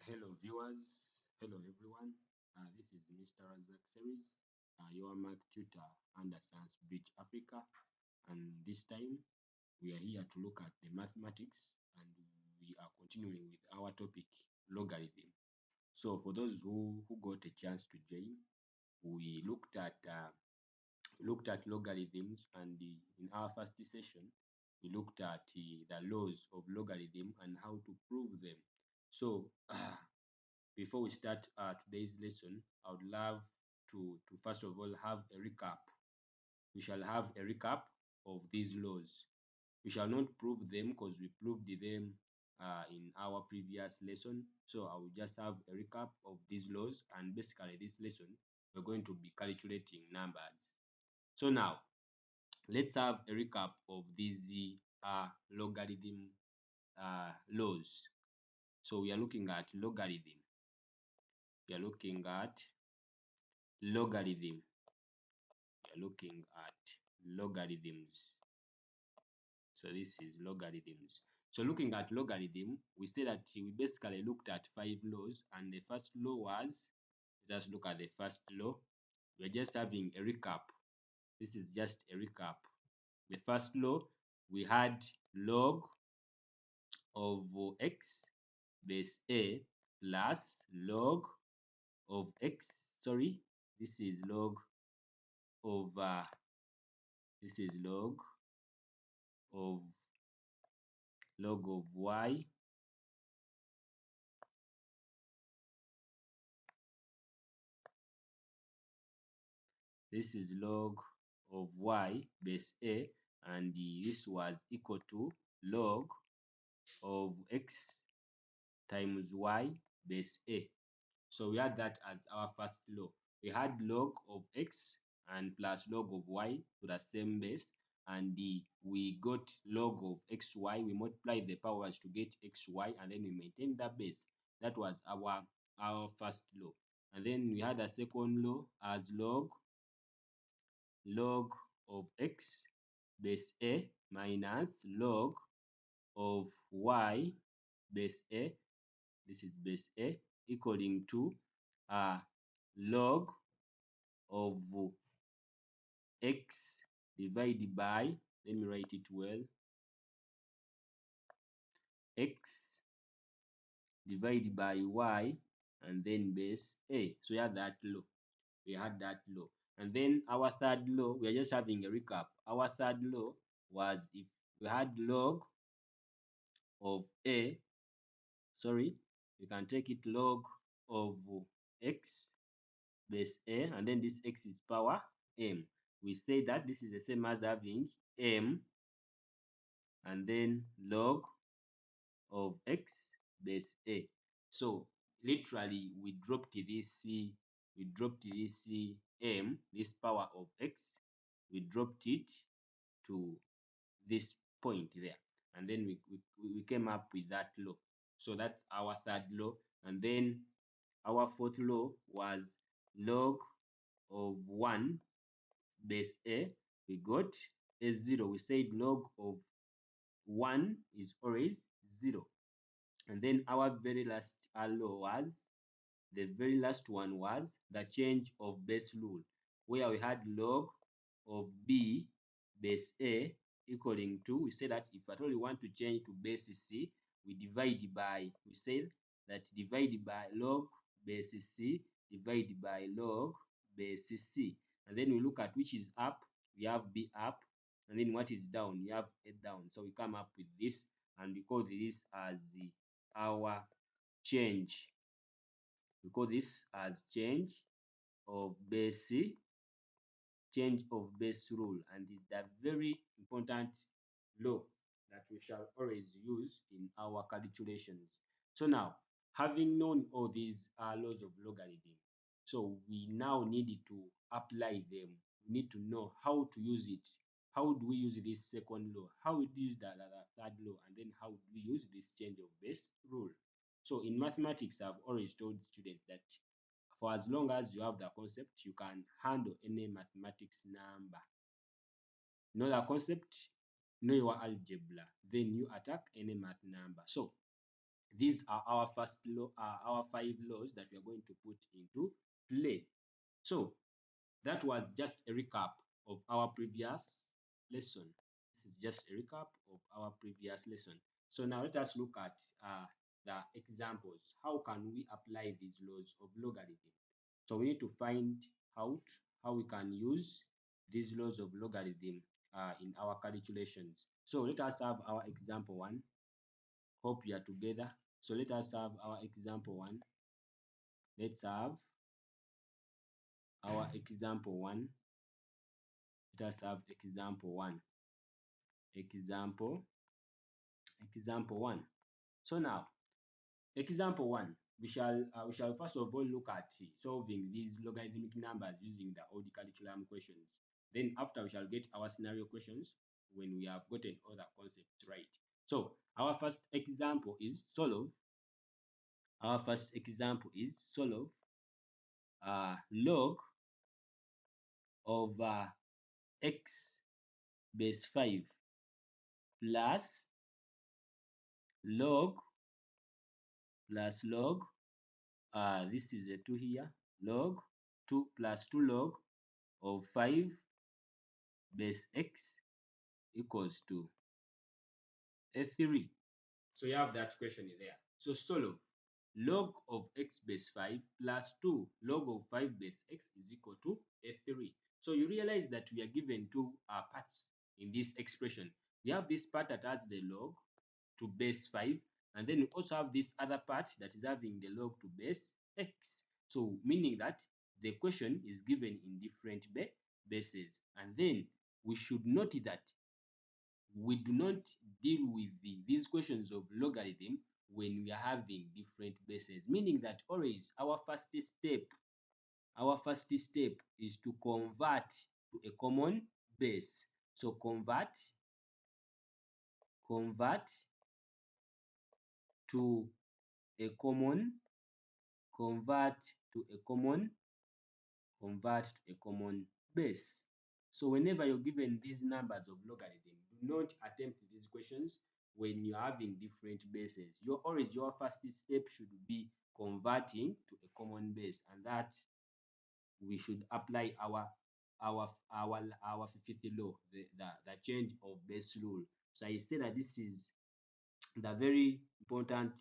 Hello viewers, hello everyone. This is Mr. Razak series, your math tutor under Science Bridge Africa, and this time we are here to look at the mathematics, and we are continuing with our topic logarithm. So for those who got a chance to join, we looked at logarithms, and in our first session we looked at the laws of logarithm and how to prove them. So before we start today's lesson, I would love to first of all have a recap. We shall have a recap of these laws. We shall not prove them because we proved them in our previous lesson. So I will just have a recap of these laws, and basically this lesson we're going to be calculating numbers. So now let's have a recap of these logarithm laws. So we are looking at logarithm. We are looking at logarithm. We are looking at logarithms. So this is logarithms. So looking at logarithm, we say that we basically looked at 5 laws, and the first law was, let us look at the first law. We're just having a recap. This is just a recap. The first law, we had log of x base a plus log of x. Sorry, this is log of of log of y this is log of y base a, and this was equal to log of x times y base a. So we had that as our first law. We had log of x and plus log of y to the same base, and we got log of xy. We multiplied the powers to get xy, and then we maintained that base. That was our first law. And then we had a second law as log of x base a minus log of y base a, this is base a, equaling to log of x divided by, let me write it well, x divided by y and then base a. So we had that law. And then our third law, we are just having a recap. Our third law was, if we had log of a, sorry, we can take it log of x base a, and then this x is power m. We say that this is the same as having m and then log of x base a. So literally we dropped this m, this power of x, we dropped it to this point there, and then we came up with that law. So that's our third law. And then our fourth law was log of 1 base a. We got a 0. We said log of 1 is always 0. And then our very last law was, the very last one was the change of base rule, where we had log of b base a equaling to, we say that if at all we want to change to base c, we divide by, we say that divide by log base c divided by log base c. And then we look at which is up, we have b up, and then what is down, we have a down. So we come up with this, and we call this as our change. We call this as change of base rule, and it's a very important law that we shall always use in our calculations. So now, having known all these laws of logarithm, so we now need to apply them. We need to know how to use it. How do we use this second law? How do we use the third law? And then how do we use this change of base rule? So in mathematics, I've always told students that for as long as you have the concept, you can handle any mathematics number. Know the concept, know your algebra, then you attack any math number. So These are our first law, our 5 laws that we are going to put into play. So that was just a recap of our previous lesson. This is just a recap of our previous lesson. So now let us look at the examples. How can we apply these laws of logarithm? So we need to find out how we can use these laws of logarithm in our calculations. So let us have our example 1. Hope you are together. So let us have our example 1. Let's have our example 1. Let us have example 1. Example 1. So now, example 1, we shall first of all look at solving these logarithmic numbers using the old curriculum questions. Then after, we shall get our scenario questions when we have gotten all the concepts right. So our first example is solve. Our first example is solve log of x base 5 plus log log, this is a 2 here, log 2 plus 2 log of 5 base x equals to a 3. So you have that question in there. So solve log of x base 5 plus 2 log of 5 base x is equal to a 3. So you realize that we are given two parts in this expression. We have this part that has the log to base 5, and then we also have this other part that is having the log to base x. So meaning that the question is given in different bases, and then we should note that we do not deal with these questions of logarithm when we are having different bases, meaning that always our first step is to convert to a common base. So convert to a common convert to a common base. So whenever you're given these numbers of logarithm, do not attempt these questions when you're having different bases. Your first step should be converting to a common base, and that we should apply our fifth law, the change of base rule. So I say that this is the very important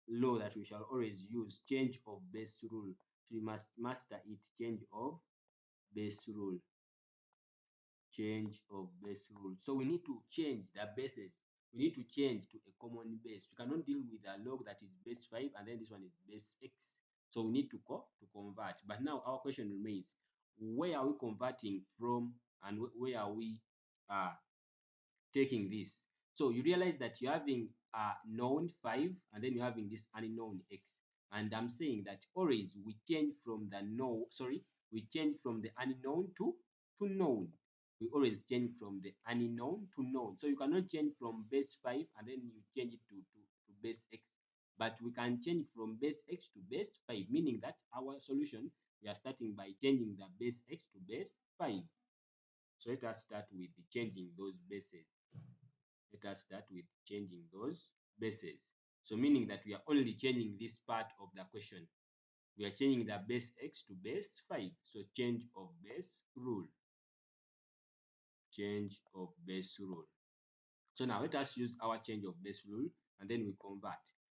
law that we shall always use, change of base rule. So you must master it, change of base rule. Change of base rule. So we need to change the bases. We need to change to a common base. We cannot deal with a log that is base 5 and then this one is base x. So we need to convert. But now our question remains, where are we converting from, and where are we taking this? So you realize that you're having a known 5 and then you're having this unknown x. And I'm saying that always we change from the we change from the unknown to known. We always change from the unknown to known. So you cannot change from base 5 and then you change it to base x. But we can change from base x to base 5, meaning that our solution, we are starting by changing the base x to base 5. So let us start with changing those bases. Let us start with changing those bases. So meaning that we are only changing this part of the question. We are changing the base x to base 5. So change of base rule. Change of base rule. So now let us use our change of base rule and then we convert.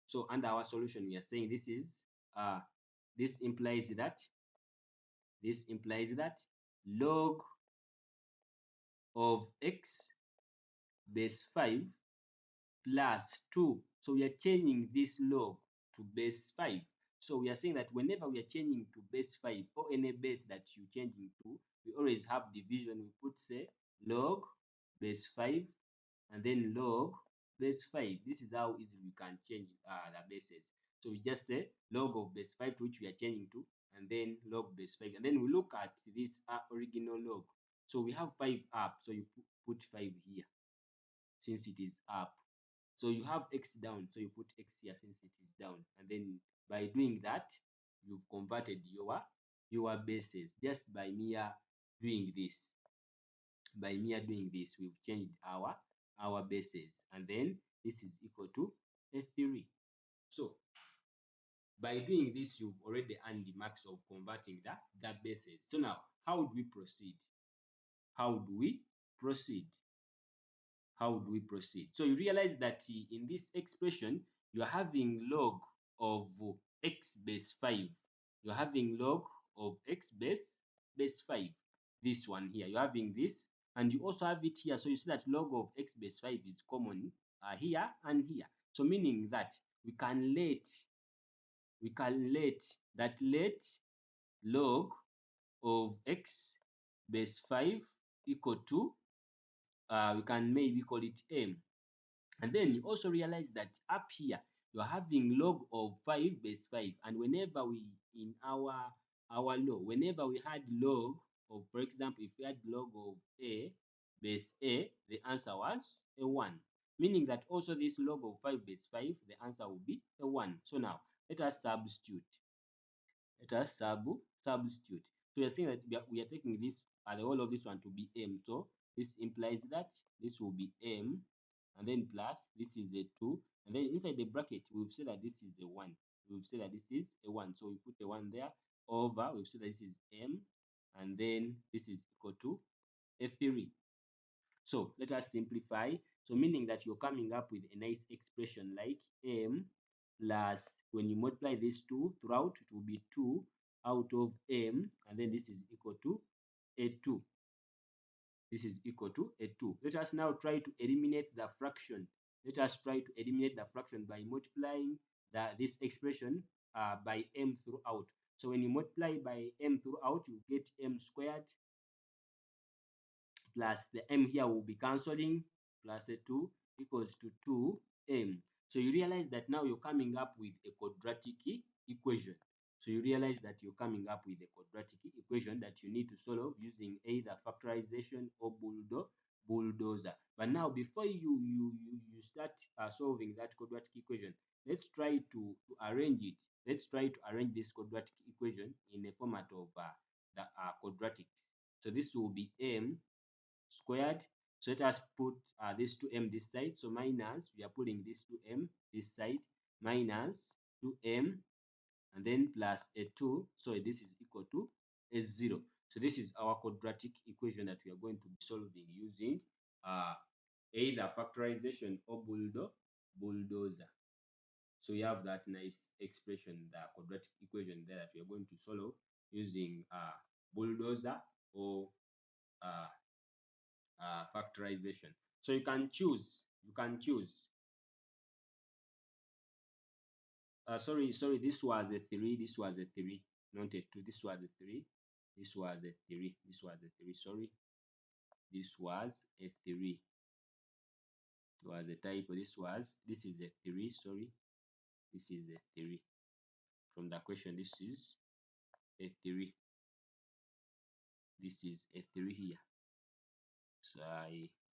So under our solution, we are saying this implies that log of x base 5 plus 2. So we are changing this log to base 5. So we are saying that whenever we are changing to base 5 or any base that you're changing to, we always have division. We put say log base 5 and then log base 5. This is how easily we can change the bases. So we just say log of base 5 to which we are changing to, and then log base 5. And then we look at this original log. So we have 5 up, so you put 5 here since it is up. So you have x down, so you put x here since it is down. And then by doing that, you've converted your bases just by mere doing this. By mere doing this, we've changed our bases, and then this is equal to a 3. By doing this, you've already earned the marks of converting the bases. So now, how do we proceed? How do we proceed? How do we proceed? So you realize that in this expression, you're having log of x base 5. You're having log of x base 5. This one here, you're having this, and you also have it here. So you see that log of x base 5 is common here and here. So meaning that we can let log of x base 5 equal to we can maybe call it m. And then you also realize that up here you're having log of 5 base 5, and whenever we in our law, whenever we had log of, for example, if we had log of a base a, the answer was a 1, meaning that also this log of 5 base 5, the answer will be a 1. So now let us substitute. Substitute. So we are saying that we are taking this the whole of this one to be m. So this implies that this will be m, and then plus this is a 2, and then inside the bracket we've said that this is a 1. We've said that this is a 1, so we put a 1 there over. We've said that this is m, and then this is equal to a 3. So let us simplify. So meaning that you're coming up with a nice expression like m plus, when you multiply these two throughout, it will be 2 out of m, and then this is equal to a 2. This is equal to a 2. Let us now try to eliminate the fraction. Let us try to eliminate the fraction by multiplying this expression by m throughout. So when you multiply by m throughout, you get m squared plus the m here will be cancelling, plus a 2 equals to 2m. So you realize that now you're coming up with a quadratic equation. So you realize that you're coming up with a quadratic equation that you need to solve using either factorization or bulldozer. But now before you start solving that quadratic equation, let's try to arrange it. Let's try to arrange this quadratic equation in a format of the quadratic. So this will be m squared. So let us put this 2m this side. So minus, we are putting this 2m this side, minus 2m, and then plus a 2. So this is equal to a 0. So this is our quadratic equation that we are going to be solving using either factorization or bulldozer. So we have that nice expression, the quadratic equation there, that we are going to solve using bulldozer or factorization. So you can choose. Sorry, this was a 3. This was a 3, not a 2. This was a 3. This was a 3. This was a 3. Sorry, this was a 3. It was a typo. This is a 3. Sorry, this is a 3. From the question, this is a 3. This is a 3 here. So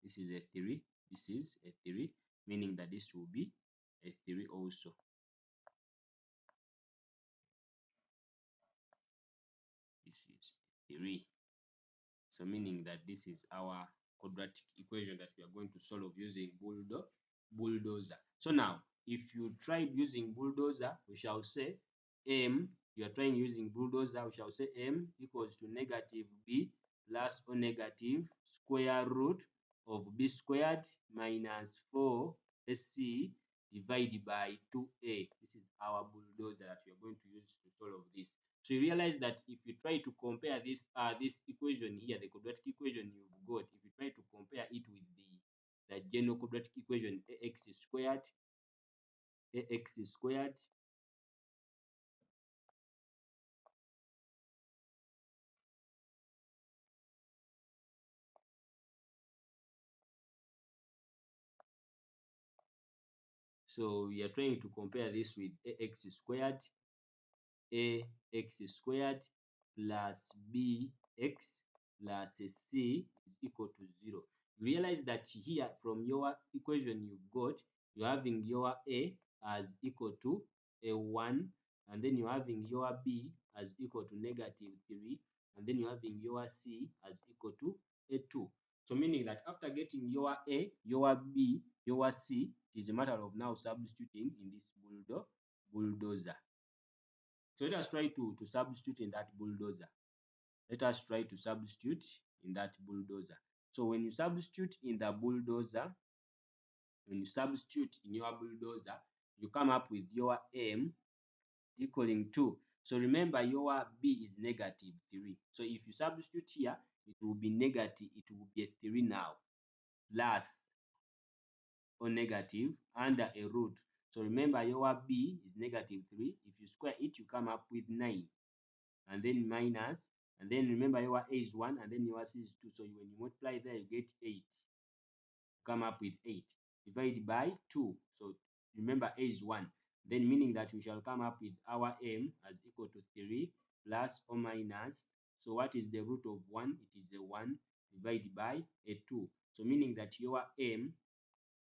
this is a 3. This is a 3, meaning that this will be a 3 also. This is 3. So meaning that this is our quadratic equation that we are going to solve using bulldozer. So now, if you try using bulldozer, we shall say m. You are trying using bulldozer, we shall say m equals to negative b plus or negative square root of b squared minus 4c divided by 2a. This is our bulldozer that we are going to use to solve this. So you realize that if you try to compare this equation here, the quadratic equation you've got, if you try to compare it with the general quadratic equation, ax squared, so we are trying to compare this with ax squared plus bx plus c is equal to 0. Realize that here from your equation you've got, you're having your a as equal to a 1, and then you're having your b as equal to negative 3, and then you're having your c as equal to a 2. So meaning that after getting your a, your b, your c, it is a matter of now substituting in this bulldozer. So let us try to substitute in that bulldozer. Let us try to substitute in that bulldozer. So when you substitute in the bulldozer, when you substitute in your bulldozer, you come up with your M equaling 2. So remember your B is negative 3. So if you substitute here, it will be negative, it will be a 3 now, plus or negative under a root. So remember your B is negative 3. If you square it, you come up with 9. And then minus, and then remember your A is 1, and then your C is 2. So when you multiply there, you get 8. Come up with 8. Divide by 2. So remember A is 1. Then meaning that we shall come up with our M as equal to 3 plus or minus. So what is the root of 1? It is a 1 divided by a 2. So meaning that your M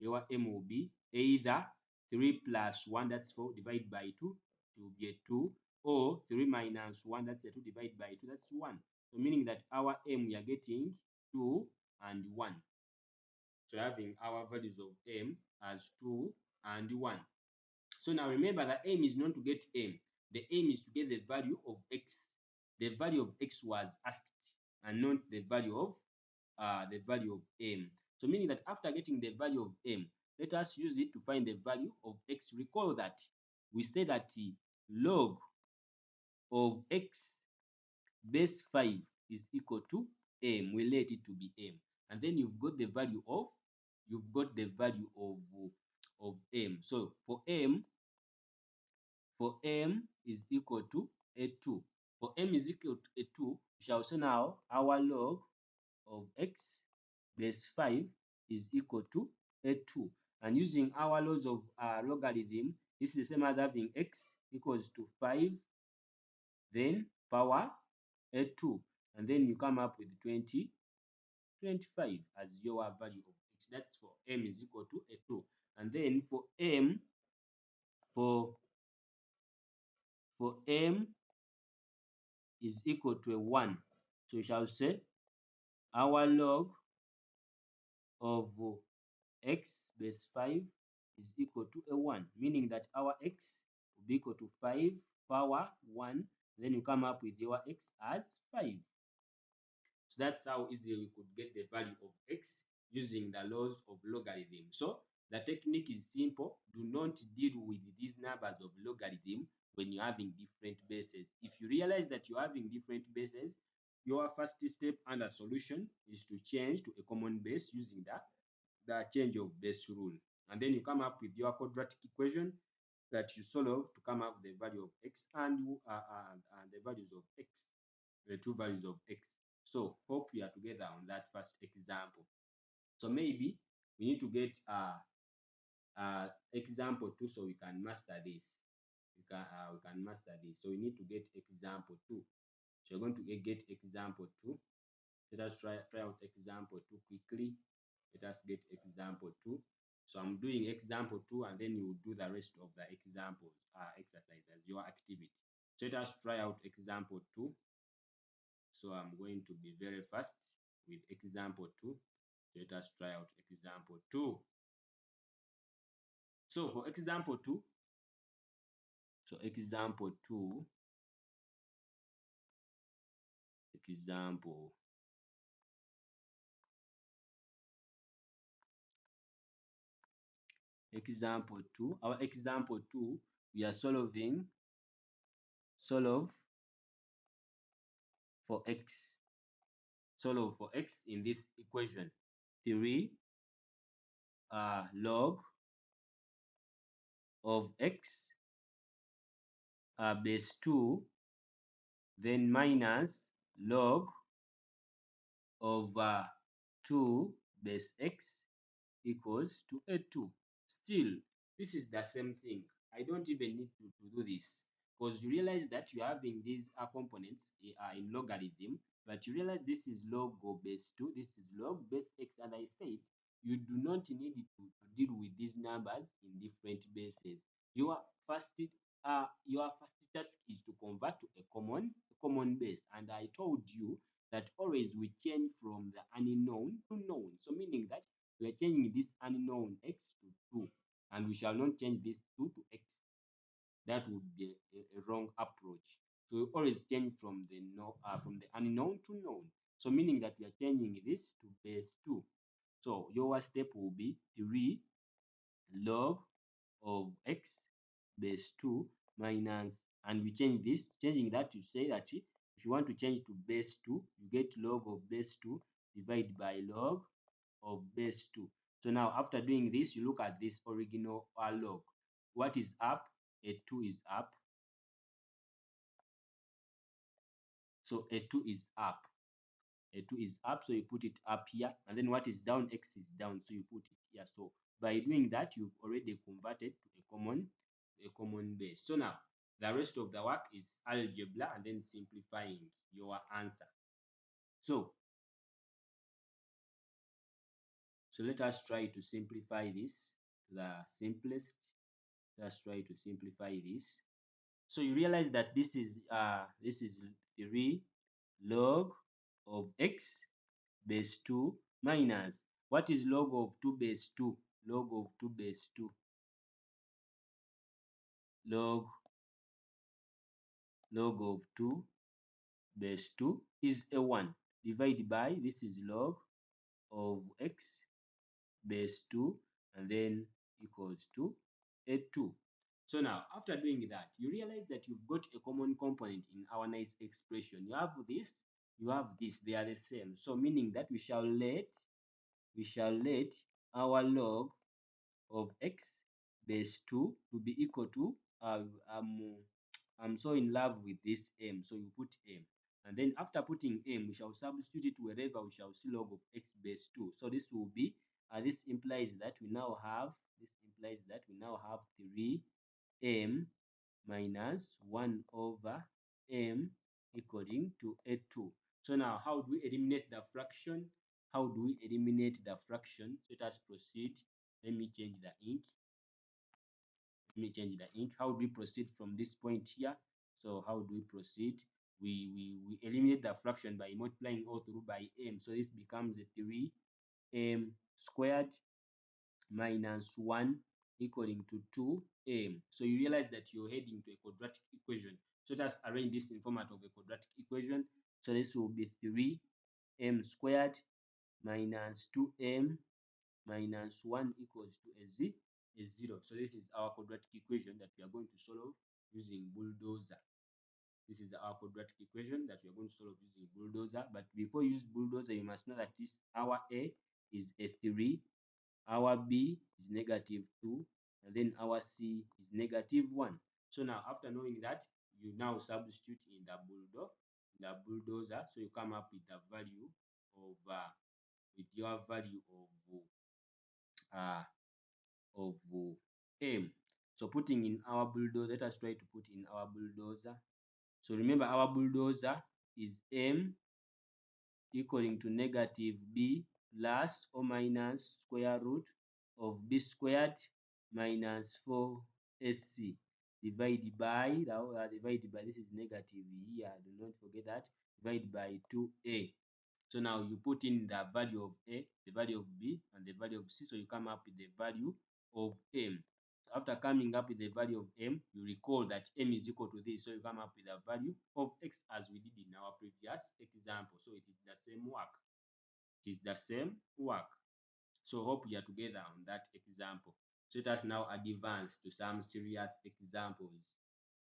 will be either 3 plus 1, that's 4, divided by 2, it will be a 2, or 3 minus 1, that's a 2, divided by 2, that's 1. So meaning that our M, we are getting 2 and 1. So having our values of M as 2 and 1. So now remember the aim is not to get M. The aim is to get the value of X. The value of X was asked and not the value of M. So meaning that after getting the value of M, let us use it to find the value of X. Recall that we said that the log of X base 5 is equal to M. We let it to be M. And then you've got the value of M. So for M is equal to a2. For M is equal to a2, we shall say now our log of X base 5 is equal to a2. And using our laws of logarithm, this is the same as having X equals to 5, then power a2. And then you come up with 25 as your value of X. That's for M is equal to a2. And then for M is equal to a 1. So we shall say our log of X base 5 is equal to a 1, meaning that our X will be equal to 5 power 1. Then you come up with your X as 5. So that's how easily we could get the value of X using the laws of logarithm. So the technique is simple. Do not deal with these numbers of logarithm when you're having different bases. If you realize that you're having different bases, your first step under solution is to change to a common base using the change of base rule. And then you come up with your quadratic equation that you solve to come up with the value of X and the values of X, the two values of X. So hope we are together on that first example. So maybe we need to get example 2 so we can master this. We can master this. So we need to get example 2. So you're going to get example 2. Let us try out example 2 quickly. Let us get example 2. So I'm doing example 2 and then you do the rest of the examples exercises, your activity. So let us try out example 2. So I'm going to be very fast with example 2. Let us try out example 2. So for example 2, example 2, our example 2, we are solve for X. Solve for X in this equation. 3 log of X base 2, then minus log of 2 base X equals to a2. Still, this is the same thing. I don't even need to do this because you realize that you're having these components in logarithm, but you realize this is log of base 2, this is log base X, and I said you do not need to deal with these numbers in different bases. Your first task is to convert to a common base, and I told you that always we change from the unknown to known. So meaning that we are changing this unknown X to 2, and we shall not change this 2 to X. That would be a wrong approach. So we always change from the no, from the unknown to known. So meaning that we are changing this to base 2. So your step will be 3 log of x base 2 minus, and we change this, changing that to say that if you want to change to base 2, you get log of base 2 divided by log of base 2. So now after doing this, you look at this original log. What is up? A 2 is up. So a 2 is up. A 2 is up, so you put it up here. And then what is down? X is down, so you put it here. So by doing that, you've already converted to a common base. So now the rest of the work is algebra and then simplifying your answer. So let us try to simplify this to the simplest. Let's try to simplify this. So you realize that this is 3 log of x base 2 minus, what is log of 2 base 2? Log of 2 base 2. Log of 2 base 2 is a 1 divided by, this is log of x base 2 and then equals to a 2. So now after doing that, you realize that you've got a common component in our nice expression. You have this, you have this, they are the same. So meaning that we shall let our log of x base 2 to be equal to, I'm so in love with this m, so you put m, and then after putting m, we shall substitute it wherever we shall see log of x base 2. So this will be, this implies that we now have 3m minus 1 over m equaling to a 2. So now how do we eliminate the fraction? Let us proceed. Let me change the ink. How do we proceed from this point here? So how do we proceed? We eliminate the fraction by multiplying all through by m. So this becomes a 3m squared minus 1 equaling to 2m. So you realize that you're heading to a quadratic equation. So let us arrange this in format of a quadratic equation. So this will be 3m squared minus 2m minus 1 equals to a 0. So this is our quadratic equation that we are going to solve using bulldozer. This is our quadratic equation that we are going to solve using bulldozer. But before you use bulldozer, you must know that this, our a is a 3, our b is -2, and then our c is -1. So now after knowing that, you now substitute in the bulldozer. So you come up with the value of m. So putting in our bulldozer, let us try to put in our bulldozer. So remember, our bulldozer is m equaling to -b plus or minus square root of b squared minus 4ac divided by, this is negative here, do not forget that, divided by 2a. So now you put in the value of a, the value of b, and the value of c. So you come up with the value of m. So after coming up with the value of m, you recall that m is equal to this. So you come up with the value of x as we did in our previous example. So it is the same work. So hope you are together on that example. So let us now advance to some serious examples.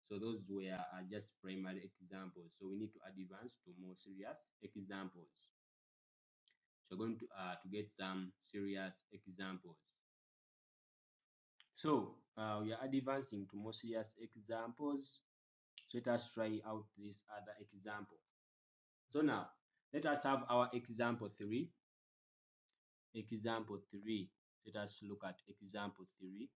So those were just primary examples. So we need to advance to more serious examples. So we're going to get some serious examples. So we are advancing to more serious examples. So let us try out this other example. So now let us have our example 3. Example 3. Let us look at example 3.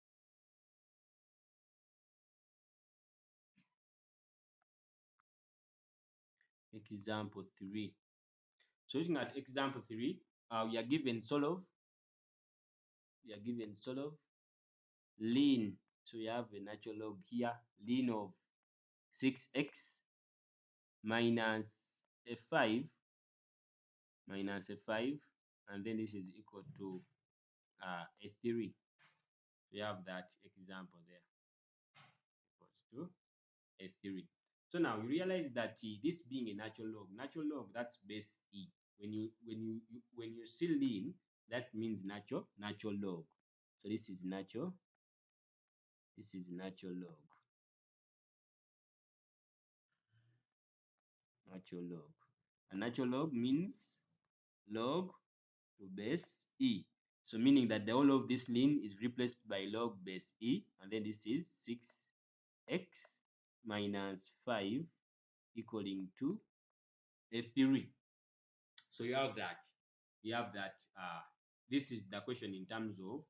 Example 3. So looking at example 3, we are given solve. Ln. So we have a natural log here. Ln of 6x minus a 5, and then this is equal to a 3. We have that example there, equals to a 3. So now you realize that this being a natural log that's base e. When you see lean, that means natural log. So this is natural log. Natural log. A natural log means log to base e. So meaning that the whole of this lean is replaced by log base e, and then this is 6x minus 5 equaling to a 3. So you have that. You have that. This is the question in terms of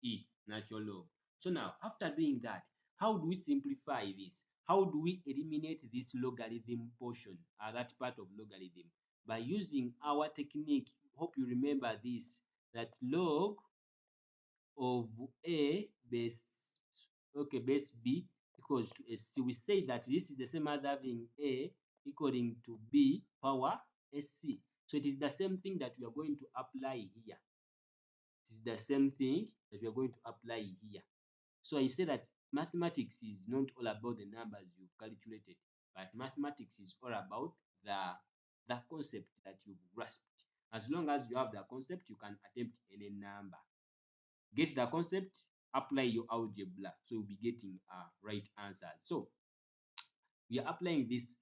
e, natural log. So now, after doing that, how do we simplify this? How do we eliminate this logarithm portion, that part of logarithm? By using our technique. Hope you remember this, that log of a base b equals to a c. We say that this is the same as having a equaling to b power sc. So it is the same thing that we are going to apply here. It is the same thing that we are going to apply here. So I say that mathematics is not all about the numbers you've calculated, but mathematics is all about the concept that you've grasped. As long as you have the concept, you can attempt any number. Get the concept, apply your algebra, so you'll be getting right answers. So we are applying this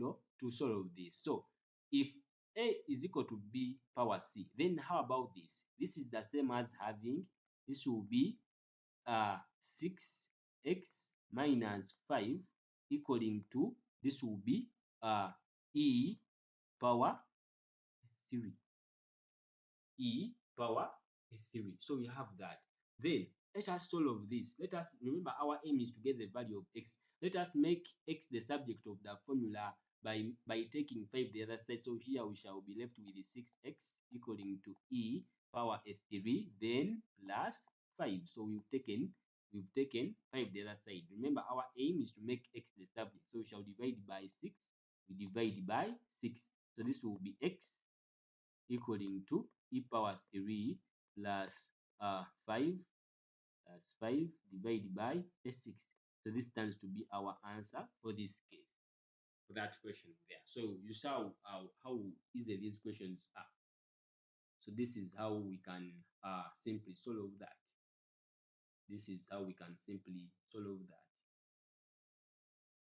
law to solve this. So if a is equal to b power c, then how about this? This is the same as having, this will be 6x minus 5 equaling to, this will be e power 3. E power 3. So we have that. Then let us solve this. Let us remember our aim is to get the value of x. Let us make x the subject of the formula by taking 5 the other side. So here we shall be left with the 6x equaling to e power 3, then plus 5. So we've taken 5 the other side. Remember our aim is to make x the subject. So we shall divide by 6. We divide by 6. So this will be x equaling to e power 3 plus 5 divided by 6. So this stands to be our answer for this case, for that question there. So you saw how easy these questions are. So this is how we can simply solve that. This is how we can simply solve that.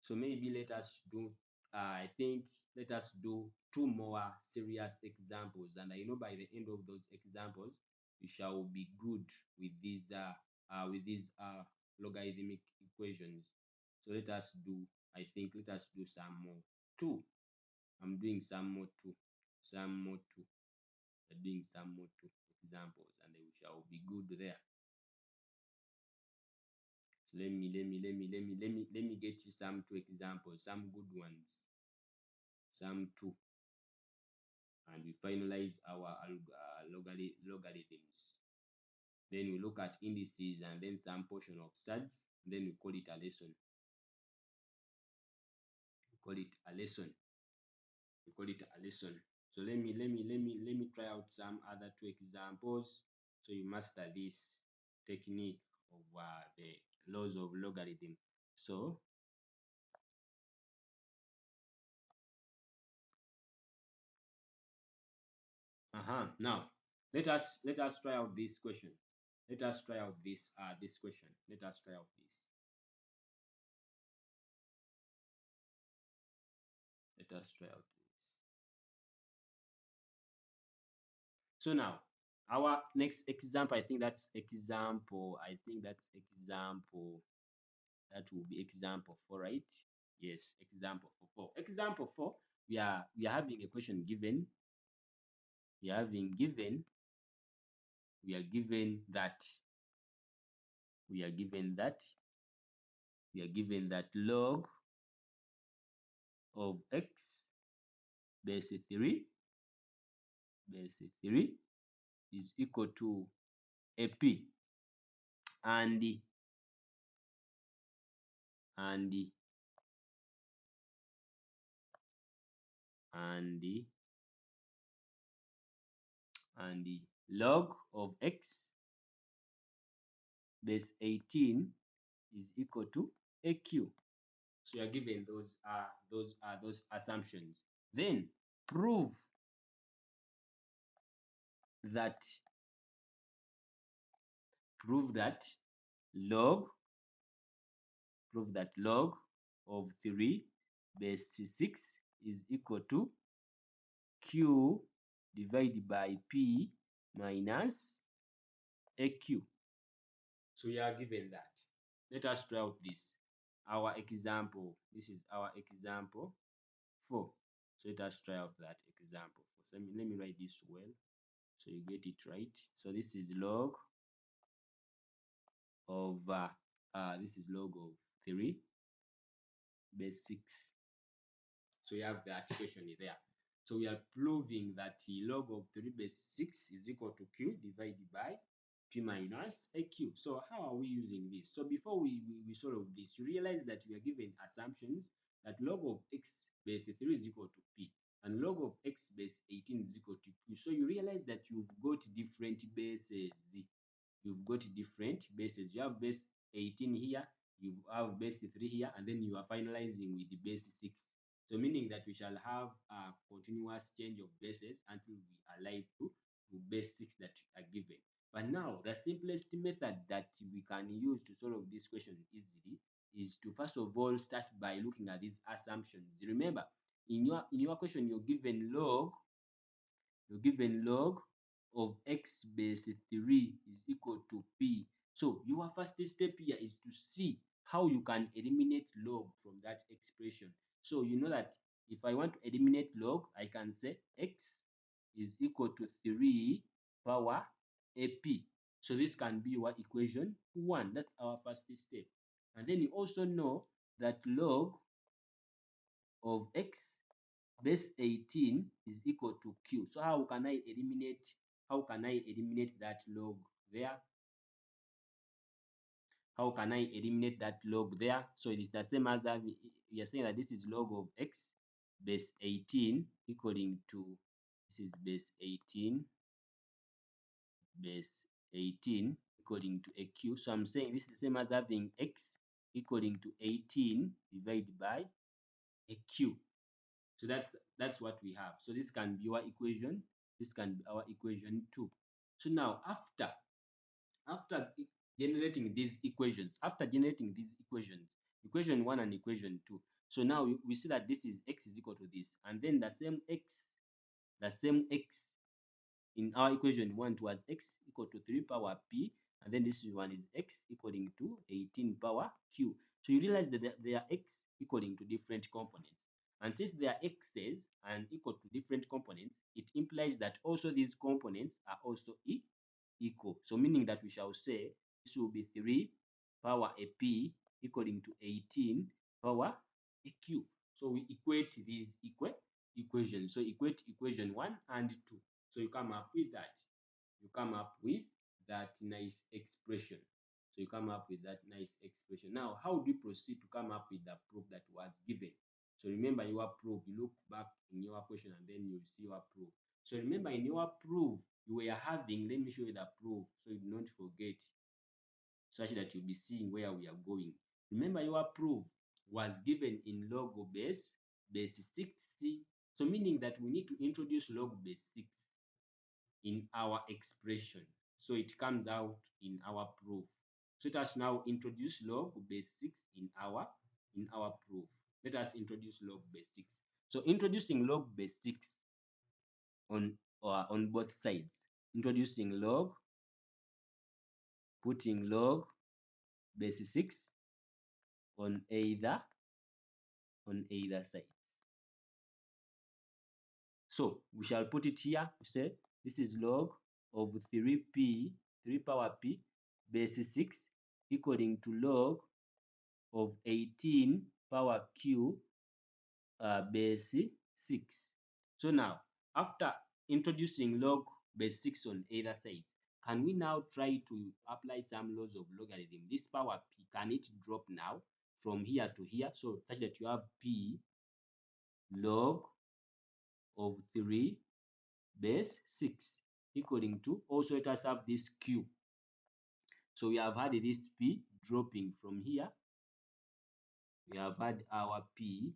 So maybe let us do, I think, let us do 2 more serious examples, and I know by the end of those examples, we shall be good with these logarithmic equations. So let us do, I think, let us do some more 2. I'm doing some more 2. I'm doing some more 2 examples, and we shall be good there. So let me get you some 2 examples, some good ones, some 2, and we finalize our logarithms. Then we look at indices and then some portion of studs. Then we call it a lesson. We call it a lesson. So let me try out some other 2 examples so you master this technique of the laws of logarithm. So now let us try out this question. Let us try out this question. Let us try out this. Let us try out this. So now our next example, I think that's example. That will be example 4, right? Yes, example 4. Example 4, we are having a question given. We are given that log of x base 3 is equal to a p, and the log of x base 18 is equal to aq. So you are given those assumptions. Then prove that prove that log prove that log of 3 base 6 is equal to q divided by p minus aq. So you are given that. Let us try out this. Our example. This is our example 4. So let us try out that example 4. So let me write this well so you get it right. So this is log of this is log of 3 base 6. So you have that equation there. So we are proving that the log of 3 base 6 is equal to q divided by p minus aq. So how are we using this? So before we solve this, you realize that we are given assumptions that log of x base 3 is equal to p and log of x base 18 is equal to q. So you realize that you've got different bases. You've got different bases. You have base 18 here, you have base 3 here, and then you are finalizing with the base 6. So meaning that we shall have a continuous change of bases until we arrive to base 6 that are given. But now the simplest method that we can use to solve this question easily is to first of all start by looking at these assumptions. Remember, in your question you're given log of x base 3 is equal to p. So your first step here is to see how you can eliminate log from that expression. So you know that if I want to eliminate log, I can say x is equal to 3 power ap. So this can be your equation 1. That's our first step. And then you also know that log of x base 18 is equal to q. So how can I eliminate that log there? How can I eliminate that log there? So it is the same as that we are saying that this is log of x base 18 equaling to this is base 18 equaling to a q. So I'm saying this is the same as having x equaling to 18 divided by a q. So that's what we have. So this can be our equation. This can be our equation 2. So now after generating these equations, equation 1 and equation 2. So now we see that this is x is equal to this, and then the same x in our equation 1 was x equal to 3 power p, and then this one is x equaling to 18 power q. So you realize that they are x equaling to different components. And since they are x's and equal to different components, it implies that also these components are also equal. So meaning that we shall say this will be 3 power a p equaling to 18 power a q. So we equate these equations. So equate equation 1 and 2. So you come up with that. You come up with that nice expression. So you come up with that nice expression. Now, how do you proceed to come up with the proof that was given? So remember your proof. You look back in your question and then you see your proof. So remember in your proof, you were having, let me show you the proof so you do not forget, such that you'll be seeing where we are going. Remember your proof was given in log base 6c. So meaning that we need to introduce log base 6 in our expression. So it comes out in our proof. So let us now introduce log base 6 in our proof. Let us introduce log base 6. So introducing log base 6 on both sides. Introducing log, putting log base 6 on either side. So we shall put it here. We say this is log of 3p, 3 power p base 6 equaling to log of 18 power q base 6. So now, after introducing log base 6 on either side, can we now try to apply some laws of logarithm? This power p, can it drop now from here to here? So such that you have p log of 3 base 6 equaling to, also let us have this q. So we have had this p dropping from here we have had our P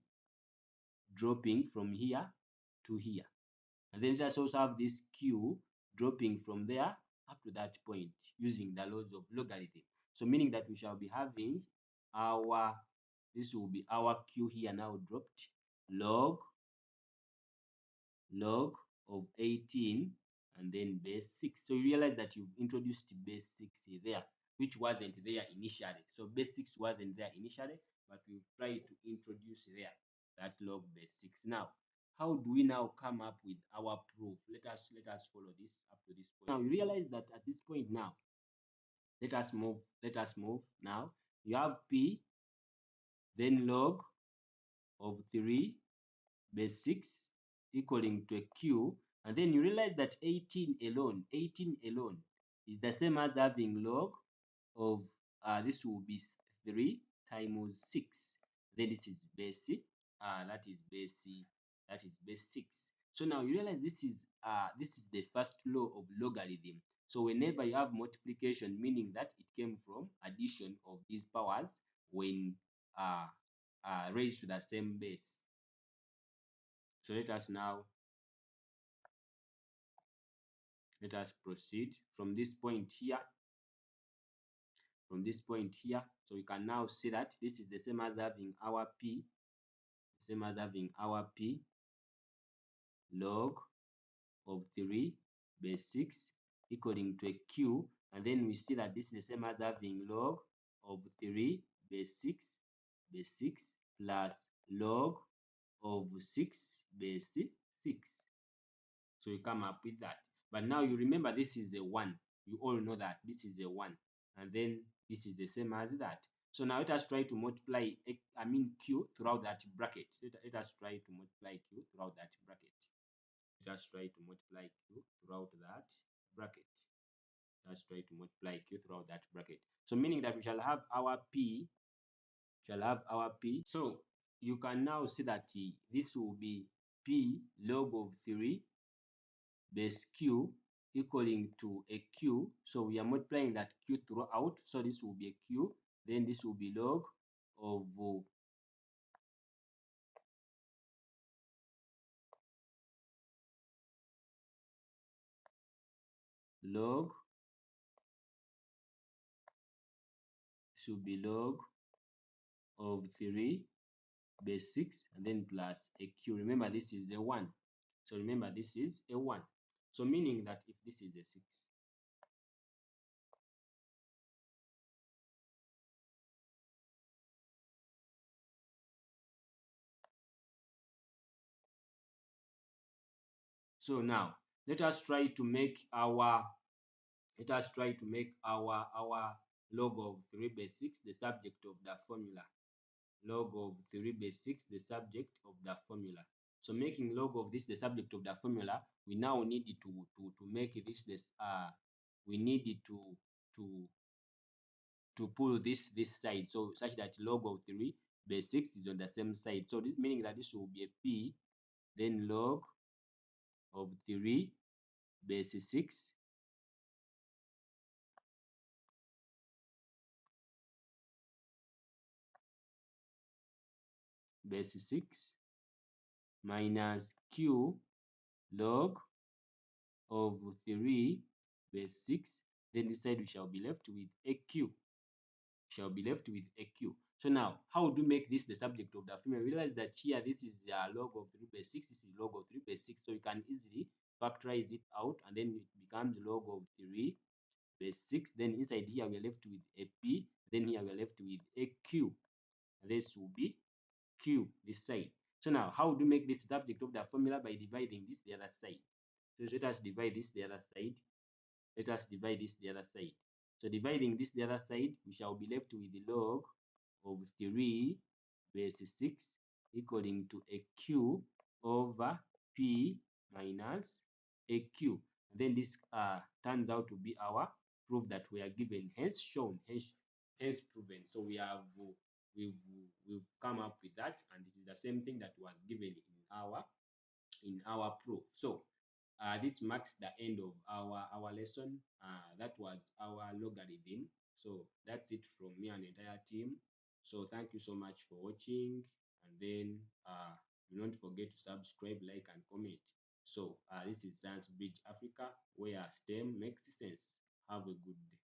dropping from here to here. And then let us also have this Q dropping from there up to that point using the laws of logarithm. So meaning that we shall be having our, this will be our Q here now dropped, log of 18 and then base 6. So you realize that you've introduced base 6 there, which wasn't there initially. So base 6 wasn't there initially, but we've tried to introduce there that log base 6. Now, how do we now come up with our proof? Let us follow this up to this point. Now you realize that at this point now, let us move now. You have P, then log of 3 base 6 equaling to a Q, and then you realize that 18 alone is the same as having log of this will be 3 times 6. Then this is base that is base 6. So now you realize this is the first law of logarithm. So whenever you have multiplication, meaning that it came from addition of these powers when raised to the same base. So let us proceed from this point here. So we can now see that this is the same as having our P, log of 3 base 6 equaling to a Q, and then we see that this is the same as having log of 3 base 6 plus log of 6 base 6. So you come up with that. But now you remember this is a 1. You all know that this is a 1. And then this is the same as that. So now let us try to multiply, Q throughout that bracket. So let us try to multiply Q throughout that bracket. Let us try to multiply Q throughout that bracket. Let's try to multiply Q throughout that bracket. So meaning that we shall have our P, So you can now see that this will be P log of 3 base Q equaling to a Q. So we are multiplying that Q throughout. So this will be a Q. Then this will be log of should be log of 3 base 6 and then plus a Q. Remember this is a 1. So remember this is a 1. So meaning that if this is a 6, so now let us try to make our log of 3 base 6 the subject of the formula. Log of 3 base 6 the subject of the formula. So making log of this the subject of the formula, we now need to make this we need to pull this side, so such that log of 3 base 6 is on the same side. So this meaning that this will be a P, then log of 3 base 6 base 6 minus Q log of 3 base 6. Then this side we shall be left with a Q. So now, how do you make this the subject of the formula? Realize that here this is the log of 3 base 6, this is log of 3 base 6. So you can easily factorize it out, and then it becomes log of 3 base 6. Then inside here we are left with a P, then here we are left with a Q. This will be Q this side. So now, how do you make this subject of the formula? By dividing this the other side. So let us divide this the other side. So dividing this the other side, we shall be left with the log of 3 base 6 equaling to a Q over P minus a Q. And then this turns out to be our proof that we are given, hence shown, hence proven. So we have we've come up with that, and it is the same thing that was given in our proof. So this marks the end of our lesson. That was our logarithm. So that's it from me and the entire team. So thank you so much for watching, and then do not forget to subscribe, like, and comment. So this is Science Bridge Africa, where STEM makes sense. Have a good day.